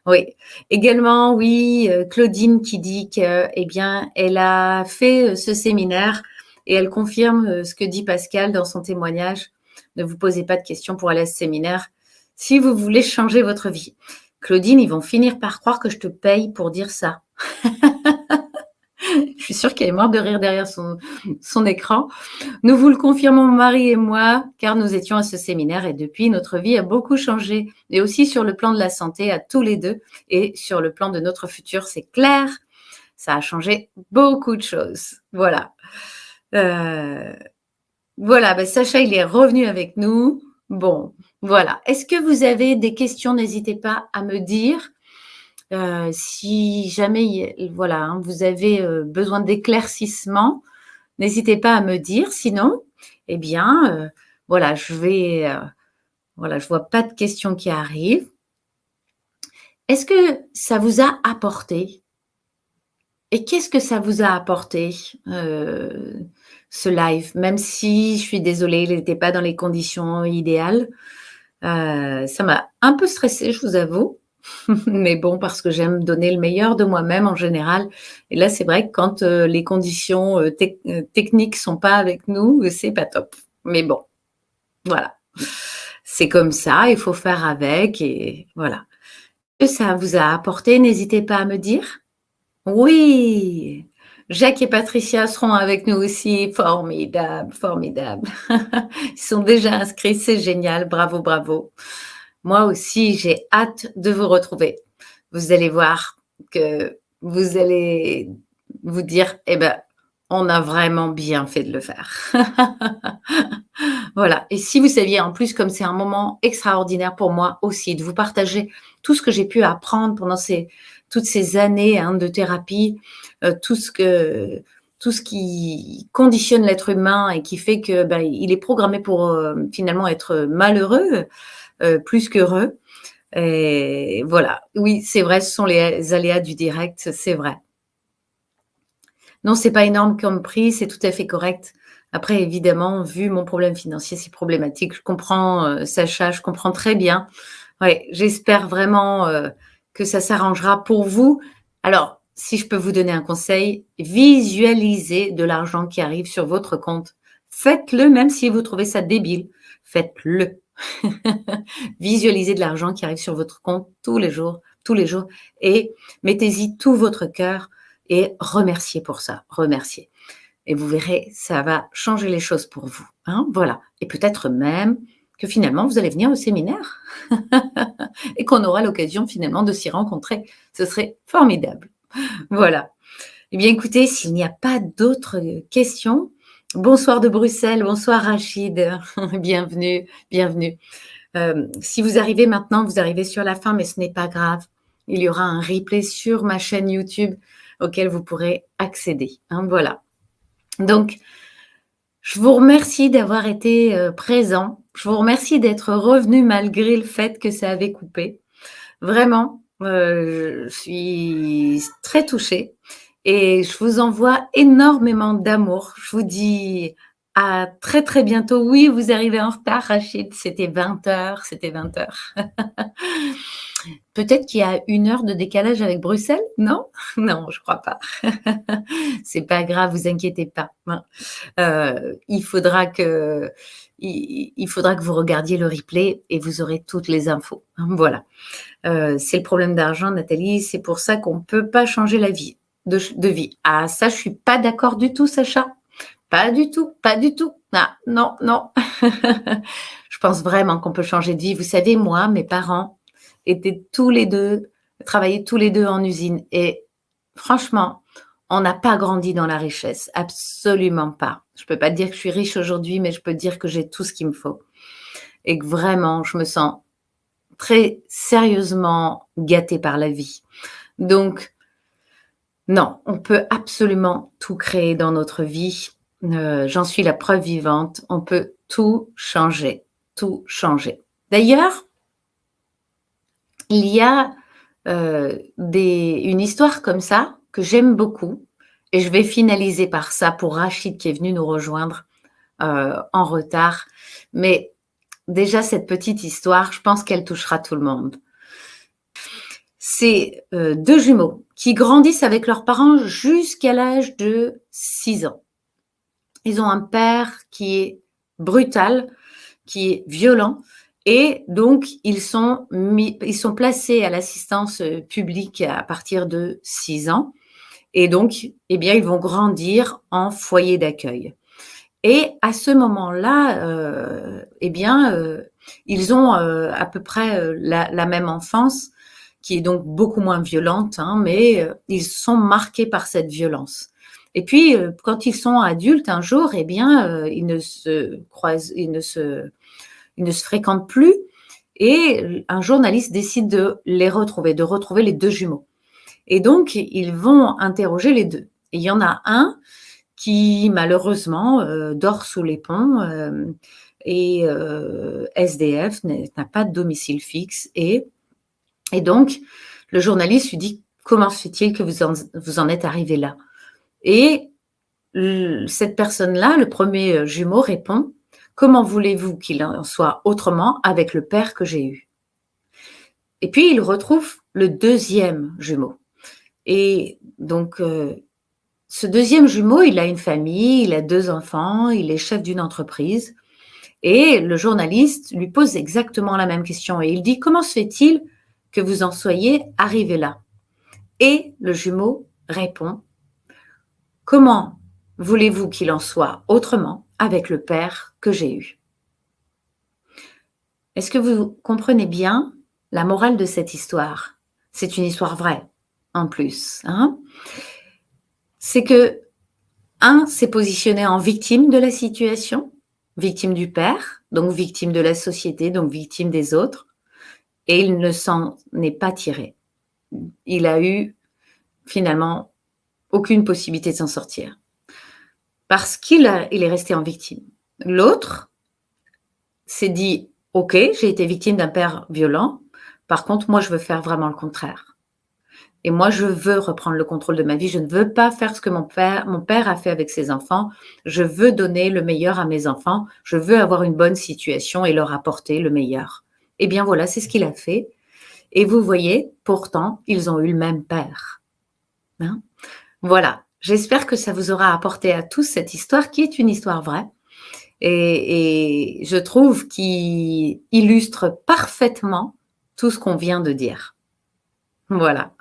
Oui. Également, oui, Claudine qui dit que, eh bien, elle a fait ce séminaire et elle confirme ce que dit Pascal dans son témoignage. Ne vous posez pas de questions pour aller à ce séminaire si vous voulez changer votre vie. Claudine, ils vont finir par croire que je te paye pour dire ça. Je suis sûre qu'elle est morte de rire derrière son écran. Nous vous le confirmons, mon mari et moi, car nous étions à ce séminaire et depuis, notre vie a beaucoup changé. Et aussi sur le plan de la santé, à tous les deux, et sur le plan de notre futur, c'est clair, ça a changé beaucoup de choses. Voilà. Voilà, ben Sacha, il est revenu avec nous. Bon, voilà. Est-ce que vous avez des questions? N'hésitez pas à me dire. Si jamais, voilà, hein, vous avez besoin d'éclaircissement, n'hésitez pas à me dire. Sinon, eh bien, voilà, voilà, je vois pas de questions qui arrivent. Est-ce que ça vous a apporté? Et qu'est-ce que ça vous a apporté, ce live? Même si je suis désolée, il n'était pas dans les conditions idéales. Ça m'a un peu stressée, je vous avoue. Mais bon, parce que j'aime donner le meilleur de moi-même en général. Et là, c'est vrai que quand les conditions techniques sont pas avec nous, c'est pas top. Mais bon, voilà. C'est comme ça, il faut faire avec et voilà. Que ça vous a apporté, n'hésitez pas à me dire. Oui, Jacques et Patricia seront avec nous aussi. Formidable, formidable. Ils sont déjà inscrits, c'est génial. Bravo, bravo. Moi aussi, j'ai hâte de vous retrouver. Vous allez voir que vous allez vous dire, eh ben, on a vraiment bien fait de le faire. Voilà. Et si vous saviez, en plus, comme c'est un moment extraordinaire pour moi aussi, de vous partager tout ce que j'ai pu apprendre pendant toutes ces années de thérapie, tout ce qui conditionne l'être humain et qui fait que il est programmé pour finalement être malheureux plus qu'heureux. Et voilà. Oui, c'est vrai, ce sont les aléas du direct, c'est vrai. Non, c'est pas énorme comme prix, c'est tout à fait correct. Après, évidemment, vu mon problème financier, c'est problématique. Je comprends, Sacha, je comprends très bien. Ouais, j'espère vraiment que ça s'arrangera pour vous. Alors, si je peux vous donner un conseil, visualisez de l'argent qui arrive sur votre compte. Faites-le, même si vous trouvez ça débile. Faites-le. Visualisez de l'argent qui arrive sur votre compte tous les jours, et mettez-y tout votre cœur et remerciez pour ça, remerciez. Et vous verrez, ça va changer les choses pour vous. Hein, voilà. Et peut-être même que finalement, vous allez venir au séminaire et qu'on aura l'occasion finalement de s'y rencontrer. Ce serait formidable. Voilà. Eh bien, écoutez, s'il n'y a pas d'autres questions, bonsoir de Bruxelles, bonsoir Rachid, bienvenue, bienvenue. Si vous arrivez maintenant, vous arrivez sur la fin, mais ce n'est pas grave. Il y aura un replay sur ma chaîne YouTube auquel vous pourrez accéder. Hein, voilà. Donc, je vous remercie d'avoir été présent. Je vous remercie d'être revenu malgré le fait que ça avait coupé. Vraiment, je suis très touchée et je vous envoie énormément d'amour. Je vous dis à très, très bientôt. Oui, vous arrivez en retard, Rachid. C'était 20h, c'était 20h. Peut-être qu'il y a 1 heure de décalage avec Bruxelles, non? Non, je crois pas. C'est pas grave, vous inquiétez pas. Il faudra que vous regardiez le replay et vous aurez toutes les infos. Voilà. C'est le problème d'argent, Nathalie. C'est pour ça qu'on ne peut pas changer la vie de vie. Ah, ça, je suis pas d'accord du tout, Sacha. Pas du tout, pas du tout. Ah, non, non. Je pense vraiment qu'on peut changer de vie. Vous savez, moi, mes parents travaillaient tous les deux en usine. Et franchement, on n'a pas grandi dans la richesse. Absolument pas. Je peux pas dire que je suis riche aujourd'hui, mais je peux dire que j'ai tout ce qu'il me faut. Et que vraiment, je me sens très sérieusement gâtée par la vie. Donc, non, on peut absolument tout créer dans notre vie. J'en suis la preuve vivante. On peut tout changer, tout changer. D'ailleurs, il y a une histoire comme ça que j'aime beaucoup Et je vais finaliser par ça pour Rachid qui est venu nous rejoindre en retard. Mais déjà, cette petite histoire, je pense qu'elle touchera tout le monde. C'est 2 jumeaux qui grandissent avec leurs parents jusqu'à l'âge de 6 ans. Ils ont un père qui est brutal, qui est violent, et donc ils sont placés à l'assistance publique à partir de 6 ans. Et donc, eh bien, ils vont grandir en foyer d'accueil. Et à ce moment-là, eh bien, ils ont à peu près la même enfance, qui est donc beaucoup moins violente, hein, mais ils sont marqués par cette violence. Et puis, quand ils sont adultes, un jour, eh bien, ils ne se fréquentent plus. Et un journaliste décide de retrouver les 2 jumeaux. Et donc, ils vont interroger les 2. Et il y en a un qui, malheureusement, dort sous les ponts et SDF, n'a pas de domicile fixe. Et donc, le journaliste lui dit « Comment se fait-il que vous en êtes arrivé là ?» Et cette personne-là, le premier jumeau, répond « Comment voulez-vous qu'il en soit autrement avec le père que j'ai eu ?» Et puis, il retrouve le deuxième jumeau. Et donc, ce deuxième jumeau, il a une famille, il a 2 enfants, il est chef d'une entreprise. Et le journaliste lui pose exactement la même question. Et il dit « Comment se fait-il que vous en soyez arrivé là ?» Et le jumeau répond « Comment voulez-vous qu'il en soit autrement avec le père que j'ai eu ?» Est-ce que vous comprenez bien la morale de cette histoire? C'est une histoire vraie, en plus. Hein? C'est que un s'est positionné en victime de la situation, victime du père, donc victime de la société, donc victime des autres, et il ne s'en est pas tiré. Il a eu finalement aucune possibilité de s'en sortir parce qu'il est resté en victime. L'autre s'est dit « Ok, j'ai été victime d'un père violent, par contre, moi, je veux faire vraiment le contraire. Et moi, je veux reprendre le contrôle de ma vie. Je ne veux pas faire ce que mon père a fait avec ses enfants. Je veux donner le meilleur à mes enfants. Je veux avoir une bonne situation et leur apporter le meilleur. » Eh bien, voilà, c'est ce qu'il a fait. Et vous voyez, pourtant, ils ont eu le même père. Hein? Voilà, j'espère que ça vous aura apporté à tous cette histoire qui est une histoire vraie. Et je trouve qu'il illustre parfaitement tout ce qu'on vient de dire. Voilà.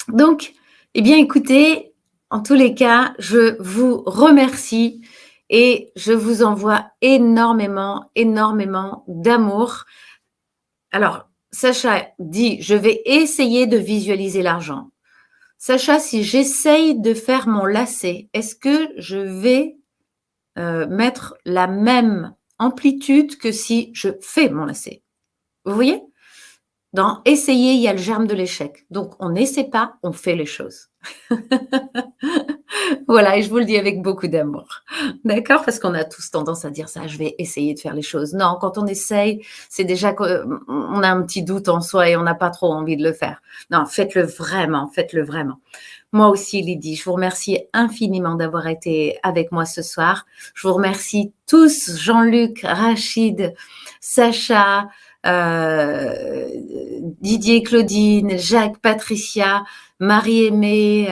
Donc, eh bien, écoutez, en tous les cas, je vous remercie et je vous envoie énormément, énormément d'amour. Alors, Sacha dit, je vais essayer de visualiser l'argent. Sacha, si j'essaye de faire mon lacet, est-ce que je vais mettre la même amplitude que si je fais mon lacet? Vous voyez? Dans essayer, il y a le germe de l'échec. Donc, on n'essaie pas, on fait les choses. Voilà, et je vous le dis avec beaucoup d'amour. D'accord? Parce qu'on a tous tendance à dire ça, je vais essayer de faire les choses. Non, quand on essaye, c'est déjà qu'on a un petit doute en soi et on n'a pas trop envie de le faire. Non, faites-le vraiment, faites-le vraiment. Moi aussi, Lydie, je vous remercie infiniment d'avoir été avec moi ce soir. Je vous remercie tous, Jean-Luc, Rachid, Sacha, Didier, Claudine, Jacques, Patricia, Marie-Aimée,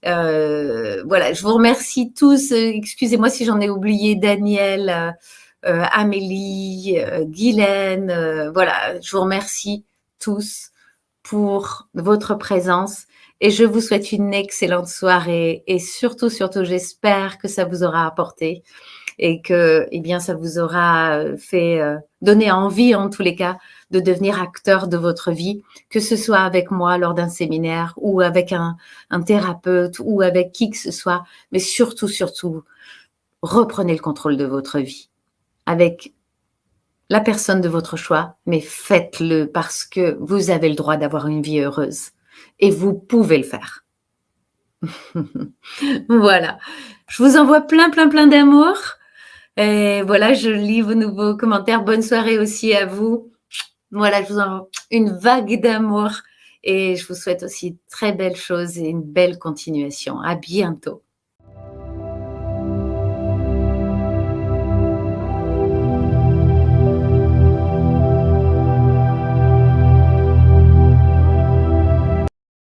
voilà, je vous remercie tous. Excusez-moi si j'en ai oublié, Daniel, Amélie, Guylaine, voilà, je vous remercie tous pour votre présence et je vous souhaite une excellente soirée et surtout, j'espère que ça vous aura apporté et que, eh bien, ça vous aura fait donner envie, en tous les cas, de devenir acteur de votre vie, que ce soit avec moi lors d'un séminaire ou avec un thérapeute ou avec qui que ce soit, mais surtout, reprenez le contrôle de votre vie avec la personne de votre choix, mais faites-le parce que vous avez le droit d'avoir une vie heureuse et vous pouvez le faire. Voilà, je vous envoie plein d'amour. Et voilà, je lis vos nouveaux commentaires. Bonne soirée aussi à vous. Voilà, je vous envoie une vague d'amour Et je vous souhaite aussi très belles choses et une belle continuation. À bientôt.